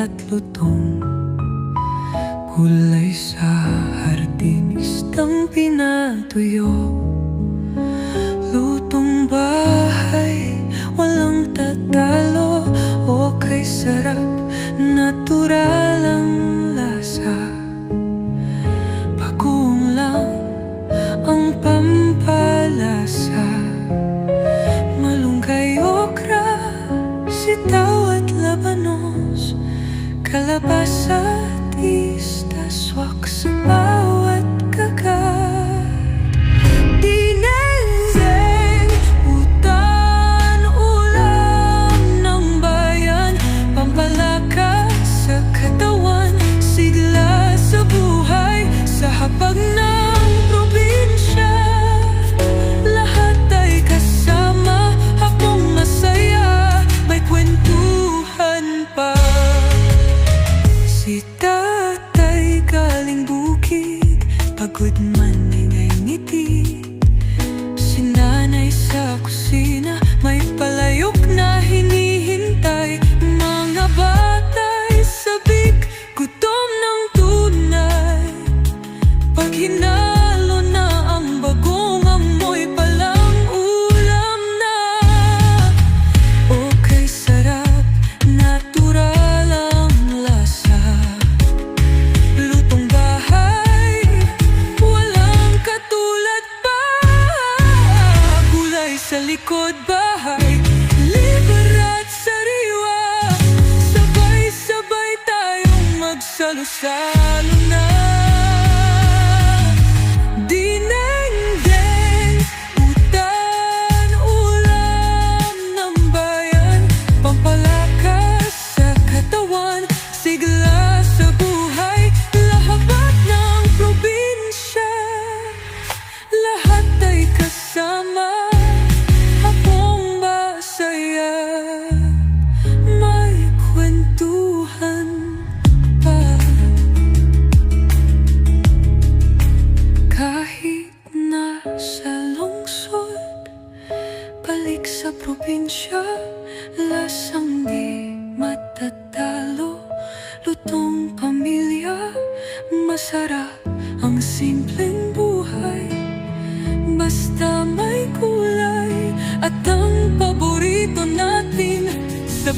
at lutong gulay sa hardin, istang pinatuyo. Lutong bahay, walang tatalo. O kay sarap, natural ang lasa. Bagoong lang ang pampalasa. Malunggay, okra, sitaw at labanos, kalabasa at isda, swak sa bawat kagat. Dinengdeng, utan, ulam ng bayan, pampalakas sa katawan, sigla sa buhay, sa hapag ng probinsya. Lahat ay kasama, hapong masaya, may kwentuhan pa. Si tatay galing bukid, pagod man ay ngiti. Si nanay sa kusina, may palayok na hinihintay. Mga bata'y sabik, gutom ng tunay. Pag hinalo na ang bagong amoy, palang ulam na. O kay sarap, natural ang lasa. Lutong bahay, walang katulad pa. Gulay sa likod bahay, liber at sariwa, sabay-sabay tayong magsalo-salo na. Dinengdeng, utan, ulam ng bayan, pampalakas sa katawan, sigla sa buhay, lahat ng probinsya. Lahat ay kasama, hapong masaya, may kwentuhan pa. Kahit nasa lungsod, balik sa probinsya, lasang di matatalo. Lutong pamilya, masarap ang simpleng buhay, basta may kulay. At ang paborito natin sa